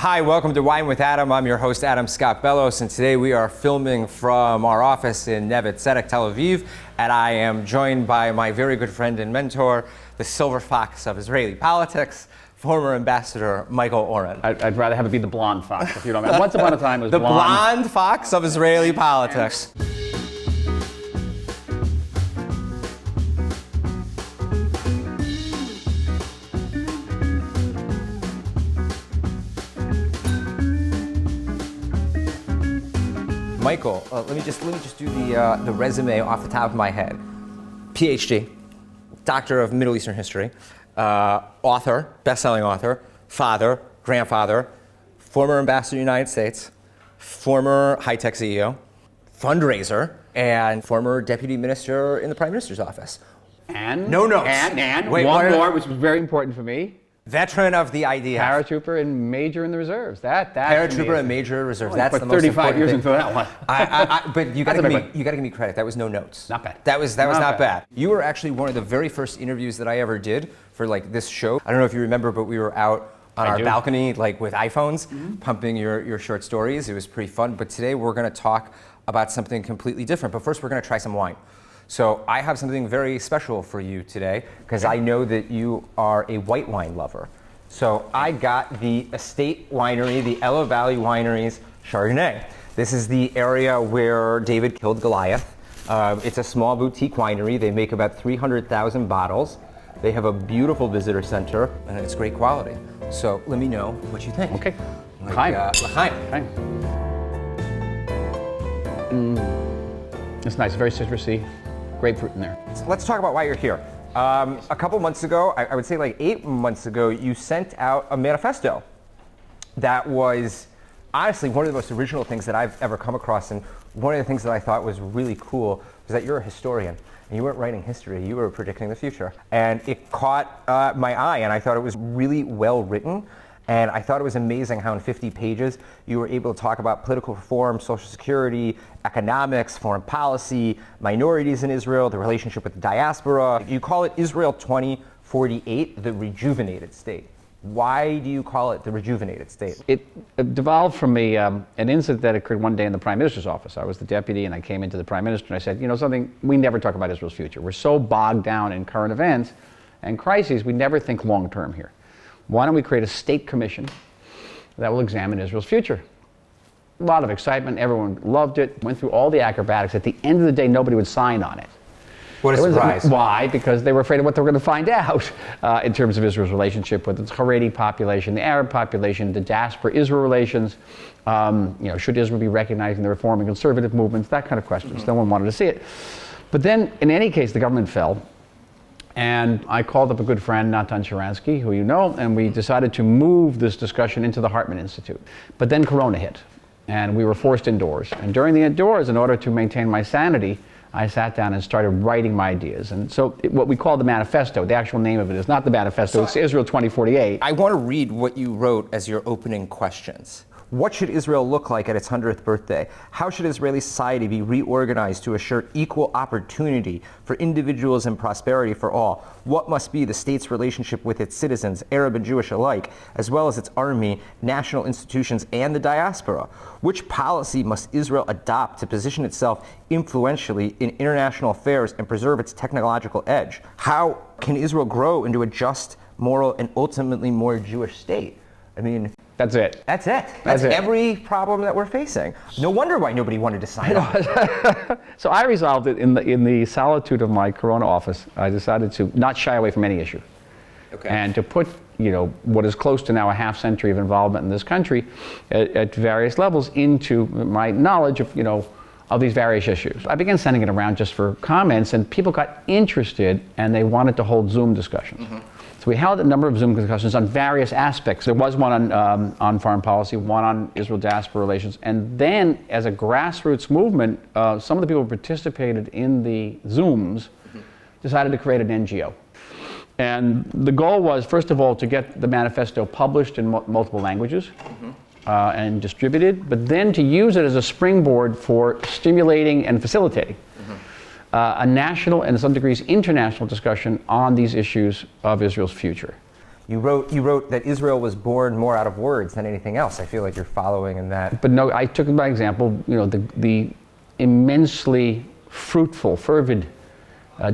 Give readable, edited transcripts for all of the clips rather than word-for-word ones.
Hi, welcome to Wine with Adam. I'm your host, Adam Scott Bellos, and today we are filming from our office in Neve Tzedek, Tel Aviv, and I am joined by my very good friend and mentor, the silver fox of Israeli politics, former ambassador Michael Oren. I'd rather have it be the blonde fox, if you don't mind. Once upon a time it was the blonde. blonde fox of Israeli politics. Michael, let me just do the resume off the top of my head. PhD, Doctor of Middle Eastern History, author, best-selling author, father, grandfather, former ambassador to the United States, former high-tech CEO, fundraiser, and former deputy minister in the Prime Minister's office. And? No notes. And Wait, one more, which was very important for me. Veteran of the IDF. Paratrooper and major in the reserves. That Paratrooper and major reserves. Oh, That's the most 35 years thing. into that one. But you got to give me credit. That was no notes. Not bad. That was not bad. You were actually one of the very first interviews that I ever did for like this show. I don't know if you remember, but we were out on our balcony like with iPhones, pumping your short stories. It was pretty fun. But today we're going to talk about something completely different. But first we're going to try some wine. So I have something very special for you today because I know that you are a white wine lover. So I got the estate winery, the Ella Valley Winery's Chardonnay. This is the area where David killed Goliath. It's a small boutique winery. They make about 300,000 bottles. They have a beautiful visitor center, and it's great quality. So let me know what you think. Okay. L'chaim. It's nice, very citrusy, grapefruit in there. So let's talk about why you're here. A couple months ago, I would say like 8 months ago, you sent out a manifesto that was honestly one of the most original things that I've ever come across. And one of the things that I thought was really cool was that you're a historian and you weren't writing history, you were predicting the future. And it caught my eye, and I thought it was really well written. And I thought it was amazing how in 50 pages you were able to talk about political reform, social security, economics, foreign policy, minorities in Israel, the relationship with the diaspora. You call it Israel 2048, the rejuvenated state. Why do you call it the rejuvenated state? It devolved from an incident that occurred one day in the Prime Minister's office. I was the deputy and I came into the Prime Minister and I said, you know something, we never talk about Israel's future. We're so bogged down in current events and crises, we never think long term here. Why don't we create a state commission that will examine Israel's future? A lot of excitement, everyone loved it, went through all the acrobatics. At the end of the day, nobody would sign on it. What a surprise. Why? Because they were afraid of what they were going to find out in terms of Israel's relationship with its Haredi population, the Arab population, the diaspora-Israel relations, should Israel be recognizing the reform and conservative movements, that kind of questions. No one wanted to see it. But then, in any case, the government fell. And I called up a good friend, Natan Sharansky, who you know, and we decided to move this discussion into the Hartman Institute. But then Corona hit, and we were forced indoors. And during the indoors, in order to maintain my sanity, I sat down and started writing my ideas. And so what we call the manifesto, the actual name of it is not the manifesto, it's Israel 2048. I want to read what you wrote as your opening questions. What should Israel look like at its 100th birthday? How should Israeli society be reorganized to assure equal opportunity for individuals and prosperity for all? What must be the state's relationship with its citizens, Arab and Jewish alike, as well as its army, national institutions, and the diaspora? Which policy must Israel adopt to position itself influentially in international affairs and preserve its technological edge? How can Israel grow into a just, moral, and ultimately more Jewish state? I mean, that's it. That's it. That's every problem that we're facing. No wonder why nobody wanted to sign on. So I resolved it in the solitude of my Corona office. I decided to not shy away from any issue. Okay. And to put, what is close to now a half century of involvement in this country at various levels into my knowledge of these various issues. I began sending it around just for comments, and people got interested and they wanted to hold Zoom discussions. Mm-hmm. So we held a number of Zoom discussions on various aspects. There was one on foreign policy, one on Israel-diaspora relations, and then as a grassroots movement, some of the people who participated in the Zooms decided to create an NGO. And the goal was, first of all, to get the manifesto published in multiple languages and distributed, but then to use it as a springboard for stimulating and facilitating a national and, in some degrees, international discussion on these issues of Israel's future. You wrote that Israel was born more out of words than anything else. I feel like you're following in that. But no, I took by example, the immensely fruitful, fervid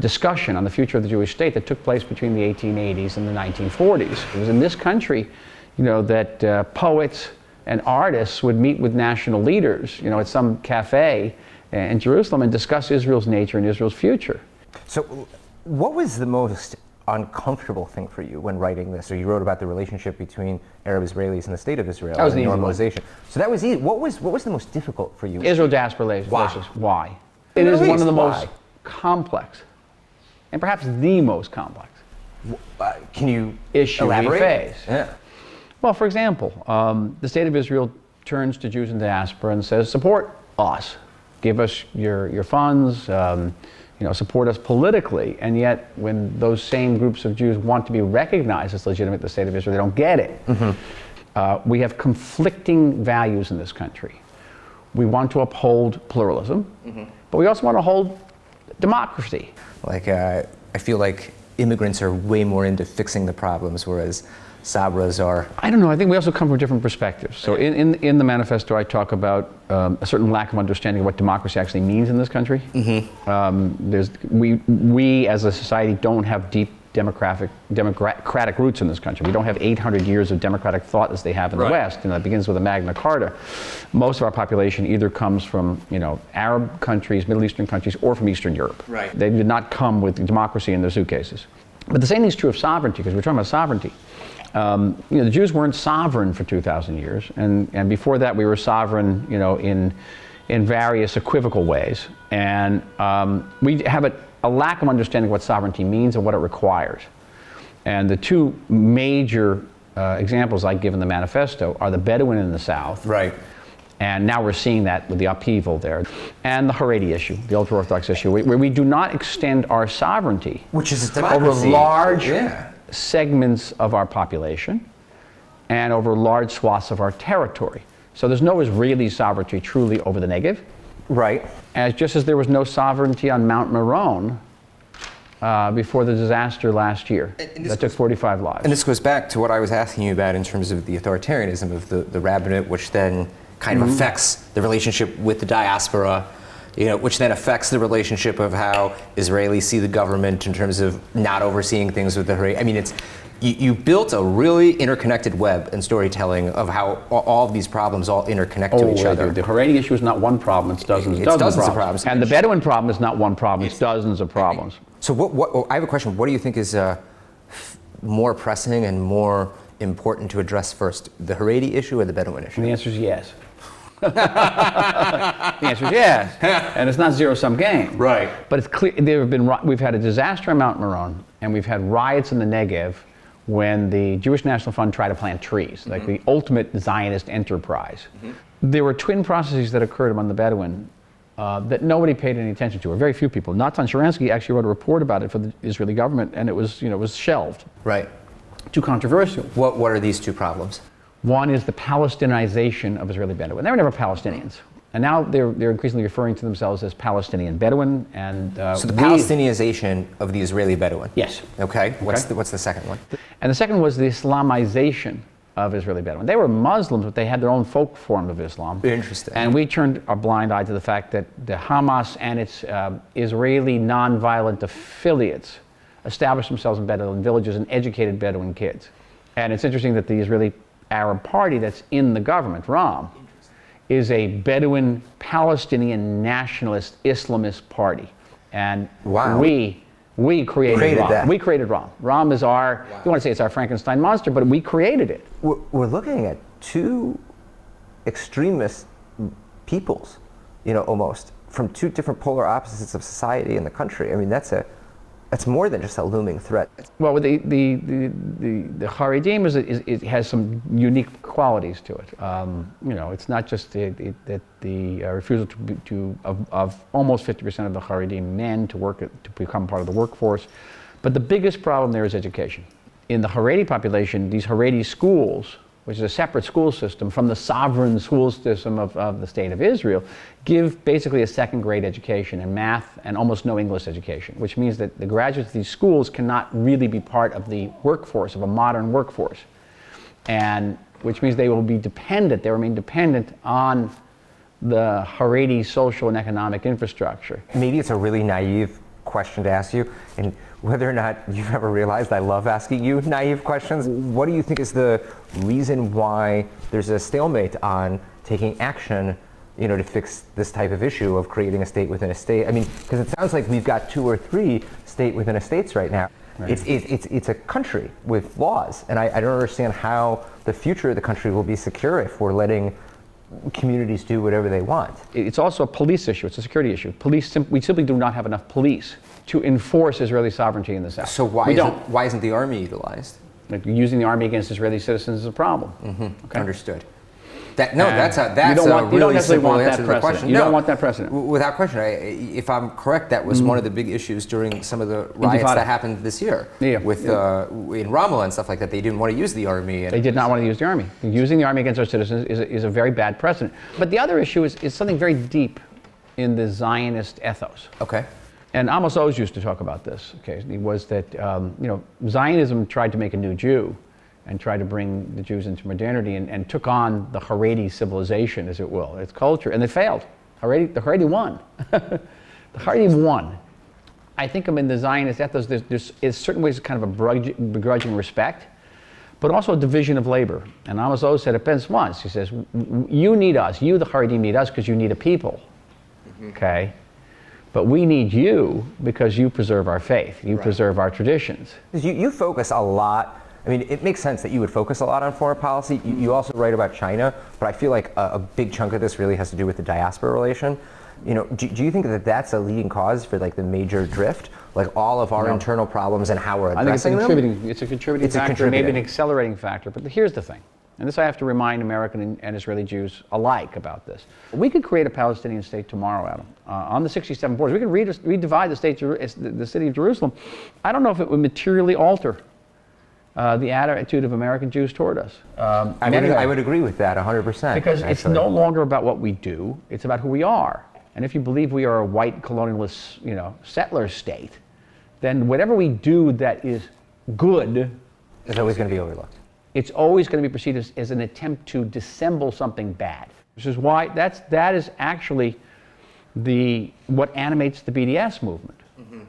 discussion on the future of the Jewish state that took place between the 1880s and the 1940s. It was in this country, that poets and artists would meet with national leaders, at some cafe in Jerusalem and discuss Israel's nature and Israel's future. So, what was the most uncomfortable thing for you when writing this? Or you wrote about the relationship between Arab Israelis and the state of Israel. That was and the easy normalization. one. So that was easy. What was the most difficult for you? Israel diaspora relations. Why? It is one of the most complex, and perhaps the most complex Can you issue elaborate? We face. Yeah. Well, for example, the state of Israel turns to Jews in diaspora and says, support us, give us your funds, support us politically, and yet when those same groups of Jews want to be recognized as legitimate in the state of Israel, they don't get it. Mm-hmm. We have conflicting values in this country. We want to uphold pluralism, mm-hmm. but we also want to hold democracy. I feel like immigrants are way more into fixing the problems, whereas Sabras are. I don't know. I think we also come from different perspectives. So in the manifesto, I talk about a certain lack of understanding of what democracy actually means in this country. Mm-hmm. We as a society don't have deep democratic roots in this country. We don't have 800 years of democratic thought as they have in the West. It begins with a Magna Carta. Most of our population either comes from Arab countries, Middle Eastern countries, or from Eastern Europe. Right. They did not come with democracy in their suitcases. But the same thing is true of sovereignty, because we're talking about sovereignty. The Jews weren't sovereign for 2,000 years, and before that we were sovereign, in various equivocal ways. And we have a lack of understanding of what sovereignty means and what it requires. And the two major examples I give in the manifesto are the Bedouin in the south. Right. And now we're seeing that with the upheaval there. And the Haredi issue, the ultra-Orthodox issue, where we do not extend our sovereignty, which is over large segments of our population and over large swaths of our territory. So there's no Israeli sovereignty truly over the Negev. Right. Just as there was no sovereignty on Mount Meron before the disaster last year that took 45 lives. And this goes back to what I was asking you about in terms of the authoritarianism of the rabbinate, which then kind of affects the relationship with the diaspora, which then affects the relationship of how Israelis see the government in terms of not overseeing things with the Haredi. I mean, you built a really interconnected web and storytelling of how all of these problems all interconnect to each other. The Haredi issue is not one problem, it's dozens of problems. And the Bedouin problem is not one problem, it's dozens of problems. So I have a question. What do you think is more pressing and more important to address first, the Haredi issue or the Bedouin issue? And the answer is yes. The answer is yes, and it's not zero-sum game. Right. But it's clear we've had a disaster on Mount Meron, and we've had riots in the Negev when the Jewish National Fund tried to plant trees, like the ultimate Zionist enterprise. Mm-hmm. There were twin processes that occurred among the Bedouin that nobody paid any attention to, or very few people. Natan Sharansky actually wrote a report about it for the Israeli government, and it was shelved. Right. Too controversial. What are these two problems? One is the Palestinization of Israeli Bedouin. They were never Palestinians. And now they're increasingly referring to themselves as Palestinian Bedouin. And so the Palestinization of the Israeli Bedouin? Yes. Okay. What's the second one? And the second was the Islamization of Israeli Bedouin. They were Muslims, but they had their own folk form of Islam. Interesting. And we turned a blind eye to the fact that the Hamas and its Israeli nonviolent affiliates established themselves in Bedouin villages and educated Bedouin kids. And it's interesting that the Israeli Arab party that's in the government, Ram, is a Bedouin Palestinian nationalist Islamist party. And we created Ram. That. We created Ram. Ram is our, you want to say it's our Frankenstein monster, but we created it. We're looking at two extremist peoples, almost, from two different polar opposites of society in the country. I mean, that's more than just a looming threat. Well, the Haredim it has some unique qualities to it. It's not just the refusal of almost 50% of the Haredim men to become part of the workforce, but the biggest problem there is education. In the Haredi population, these Haredi schools which is a separate school system from the sovereign school system of the state of Israel, give basically a second grade education in math and almost no English education, which means that the graduates of these schools cannot really be part of the workforce, of a modern workforce. And which means they will be dependent, they remain dependent on the Haredi social and economic infrastructure. Maybe it's a really naive question to ask you, and whether or not you've ever realized I love asking you naive questions. What do you think is the reason why there's a stalemate on taking action, to fix this type of issue of creating a state within a state? I mean, because it sounds like we've got 2 or 3 state within a states right now. Right. It's a country with laws, and I don't understand how the future of the country will be secure if we're letting communities do whatever they want. It's also a police issue. It's a security issue. We simply do not have enough police to enforce Israeli sovereignty in the south. So why isn't the army utilized? Like, using the army against Israeli citizens is a problem. Mm-hmm. Okay? Understood. That's a you really simple answer to the precedent. question. You don't want that precedent. Without question. If I'm correct, that was one of the big issues during some of the riots that happened this year with in Ramallah and stuff like that. They didn't want to use the army. They did not want to use the army. Using the army against our citizens is a very bad precedent. But the other issue is something very deep in the Zionist ethos. Okay. And Amos Oz used to talk about this occasionally, was that Zionism tried to make a new Jew and tried to bring the Jews into modernity and took on the Haredi civilization, as it will, its culture, and they failed. The Haredi won. The Haredi won. I think in the Zionist ethos, there's in certain ways kind of a begrudging respect, but also a division of labor. And Amos Oz said it best once. He says, you need us, you the Haredi need us because you need a people, okay? But we need you because you preserve our faith, you preserve our traditions. You focus a lot. I mean, it makes sense that you would focus a lot on foreign policy. You also write about China, but I feel like a big chunk of this really has to do with the diaspora relation. Do you think that that's a leading cause for like the major drift, like all of our internal problems and how we're addressing them? It's a contributing factor, maybe an accelerating factor. But here's the thing, and this I have to remind American and Israeli Jews alike about this. We could create a Palestinian state tomorrow, Adam, on the 67 borders. We could redivide the city of Jerusalem. I don't know if it would materially alter the attitude of American Jews toward us. I would agree with that 100%. Because it's no longer about what we do, it's about who we are. And if you believe we are a white colonialist, settler state, then whatever we do that is good is always going to be overlooked. It's always going to be perceived as an attempt to dissemble something bad. Which is why that is actually what animates the BDS movement.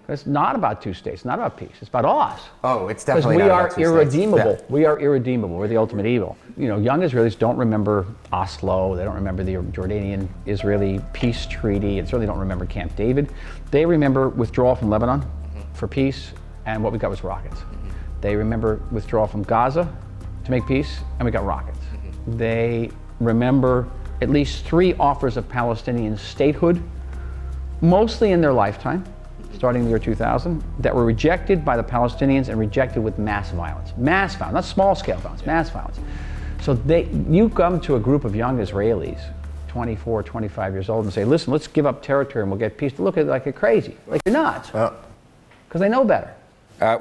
It's not about 2 states, it's not about peace, it's about us. Oh, it's definitely not about 2 states. Because we are irredeemable. Yeah. We are irredeemable. We're the ultimate evil. Young Israelis don't remember Oslo, they don't remember the Jordanian-Israeli peace treaty, and certainly don't remember Camp David. They remember withdrawal from Lebanon for peace, and what we got was rockets. They remember withdrawal from Gaza to make peace, and we got rockets. They remember at least 3 offers of Palestinian statehood, mostly in their lifetime, starting in the year 2000, that were rejected by the Palestinians and rejected with mass violence. Mass violence, not small-scale violence, mass violence. So you come to a group of young Israelis, 24, 25 years old, and say, listen, let's give up territory and we'll get peace. They look at it like you're crazy, like you're nuts, because they know better.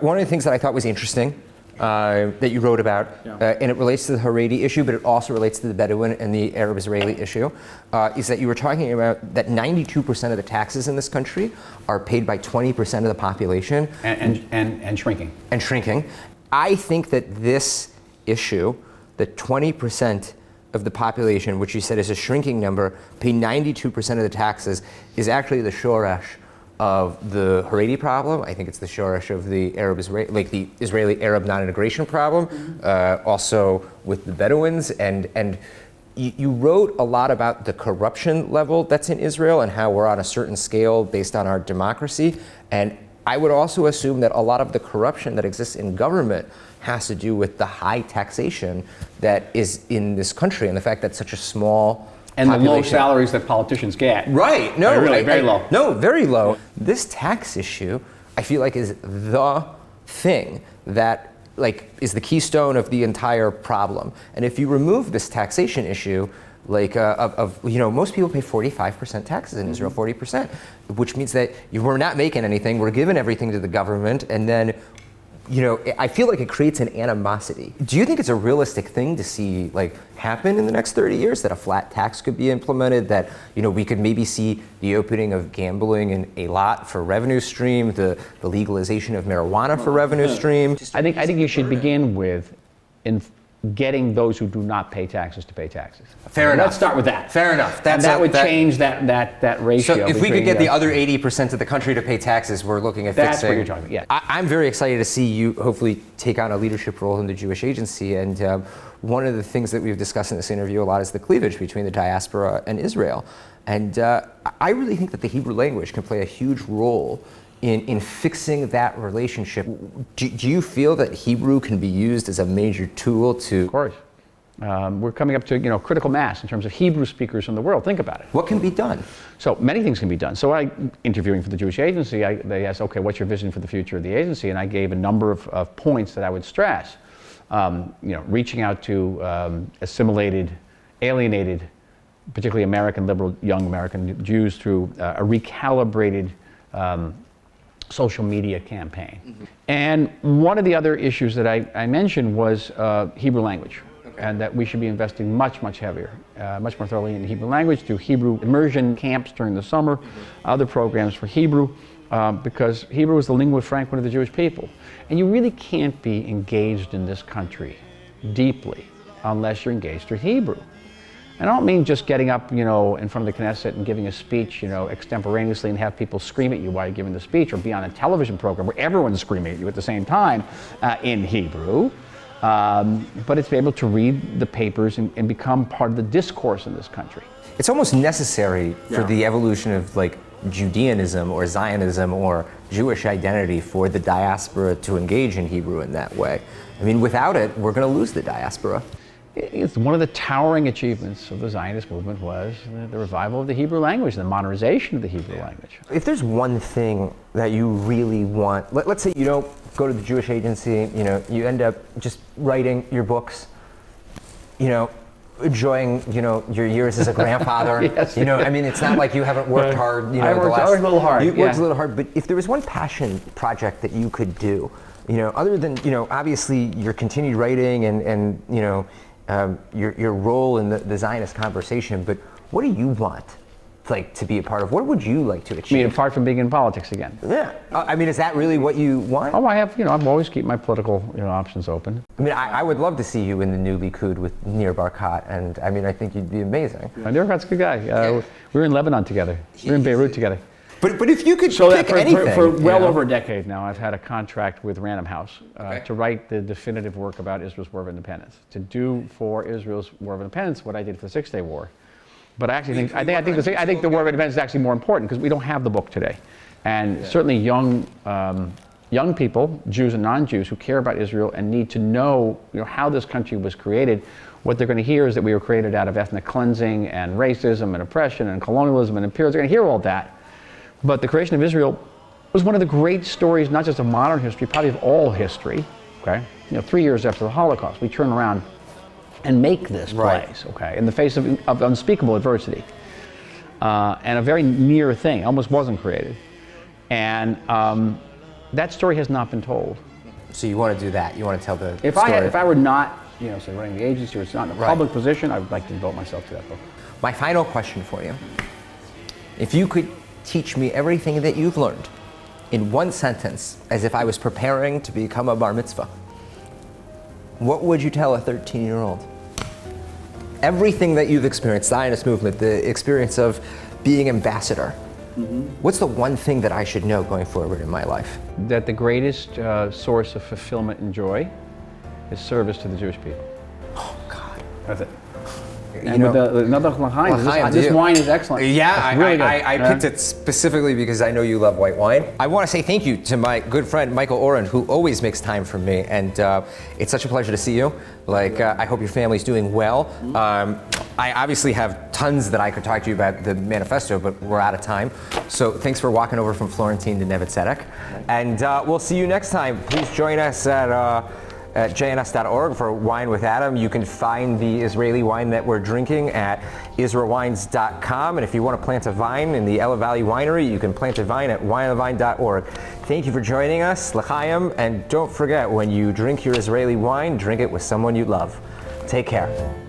One of the things that I thought was interesting that you wrote about, and it relates to the Haredi issue, but it also relates to the Bedouin and the Arab-Israeli issue, is that you were talking about that 92% of the taxes in this country are paid by 20% of the population. And shrinking. And shrinking. I think that this issue, the 20% of the population, which you said is a shrinking number, pay 92% of the taxes, is actually the shoresh of the Haredi problem. I think it's the shoresh of the Arab-Israeli, like the Israeli-Arab non-integration problem, also with the Bedouins. And you wrote a lot about the corruption level that's in Israel and how we're on a certain scale based on our democracy. And I would also assume that a lot of the corruption that exists in government has to do with the high taxation that is in this country and the fact that such a small and population. the low salaries that politicians get. Right. No, very low. No, very low. This tax issue, I feel like, is the thing that is the keystone of the entire problem. And if you remove this taxation issue, most people pay 45% taxes in Israel, 40%, which means that we're not making anything. We're giving everything to the government, and then I feel like it creates an animosity. Do you think it's a realistic thing to see like happen in the next 30 years, that a flat tax could be implemented, that we could maybe see the opening of gambling in a lot for revenue stream, the legalization of marijuana for revenue stream? I think you should begin with getting those who do not pay taxes to pay taxes. Fair enough. Let's start with that. Fair enough. That would change that ratio. So if we could get the other 80% of the country to pay taxes, we're looking at that's fixing. what you're talking about. Yeah. I'm very excited to see you hopefully take on a leadership role in the Jewish Agency. And one of the things that we've discussed in this interview a lot is the cleavage between the diaspora and Israel. And I really think that the Hebrew language can play a huge role in fixing that relationship. Do you feel that Hebrew can be used as a major tool to? Of course. We're coming up to critical mass in terms of Hebrew speakers in the world. Think about it. What can be done? So many things can be done. So interviewing for the Jewish Agency, they asked, okay, what's your vision for the future of the agency? And I gave a number of points that I would stress. Reaching out to assimilated, alienated, particularly American liberal, young American Jews through a recalibrated social media campaign. Mm-hmm. And one of the other issues that I mentioned was Hebrew language. Okay. And that we should be investing much heavier, much more thoroughly in Hebrew language through Hebrew immersion camps during the summer, other programs for Hebrew, because Hebrew is the lingua franca of the Jewish people. And you really can't be engaged in this country deeply unless you're engaged through Hebrew. And I don't mean just getting up, in front of the Knesset and giving a speech, extemporaneously and have people scream at you while you're giving the speech, or be on a television program where everyone's screaming at you at the same time in Hebrew. But it's to be able to read the papers and become part of the discourse in this country. It's almost necessary for the evolution of like Judeanism or Zionism or Jewish identity for the diaspora to engage in Hebrew in that way. I mean, without it, we're going to lose the diaspora. It's one of the towering achievements of the Zionist movement was the revival of the Hebrew language, the modernization of the Hebrew language. If there's one thing that you really want, let's say you don't go to the Jewish Agency, you end up just writing your books, enjoying, your years as a grandfather. Yes. I mean, it's not like you haven't worked hard, I worked a little hard. You worked a little hard, but if there was one passion project that you could do, other than, obviously your continued writing and your role in the Zionist conversation, but what do you want to be a part of? What would you like to achieve? I mean, apart from being in politics again. Yeah. I mean, is that really what you want? Oh, I have, I've always keep my political, options open. I mean, I would love to see you in the new Likud with Nir Barkat, and I mean, I think you'd be amazing. Nir Barkat's a good guy. We were in Lebanon together. We were in Beirut together. But if you could pick anything. For well over a decade now, I've had a contract with Random House to write the definitive work about Israel's War of Independence, to do for Israel's War of Independence what I did for the Six-Day War. But I actually think the War of Independence is actually more important because we don't have the book today, and certainly young people, Jews and non-Jews, who care about Israel and need to know, how this country was created. What they're going to hear is that we were created out of ethnic cleansing and racism and oppression and colonialism and imperialism. They're going to hear all that. But the creation of Israel was one of the great stories, not just of modern history, probably of all history. Okay, 3 years after the Holocaust, we turn around and make this place. Okay, in the face of unspeakable adversity, and a very near thing, almost wasn't created, and that story has not been told. So you want to do that? You want to tell the story? If I were not, say running the agency, or it's not in a public position, I would like to devote myself to that book. My final question for you: if you could teach me everything that you've learned in one sentence, as if I was preparing to become a bar mitzvah, what would you tell a 13-year-old? Everything that you've experienced, Zionist movement, the experience of being ambassador, what's the one thing that I should know going forward in my life? That the greatest source of fulfillment and joy is service to the Jewish people. Oh, God. That's it. And with another l'chaim, this wine is excellent. Yeah, really I picked it specifically because I know you love white wine. I want to say thank you to my good friend Michael Oren, who always makes time for me, and it's such a pleasure to see you. I hope your family's doing well. I obviously have tons that I could talk to you about the manifesto, but we're out of time. So thanks for walking over from Florentine to Neve Tzedek, and we'll see you next time. Please join us at at jns.org for Wine with Adam. You can find the Israeli wine that we're drinking at israelwines.com. And if you want to plant a vine in the Ella Valley Winery, you can plant a vine at wineonthevine.org. Thank you for joining us, L'chaim, and don't forget, when you drink your Israeli wine, drink it with someone you love. Take care.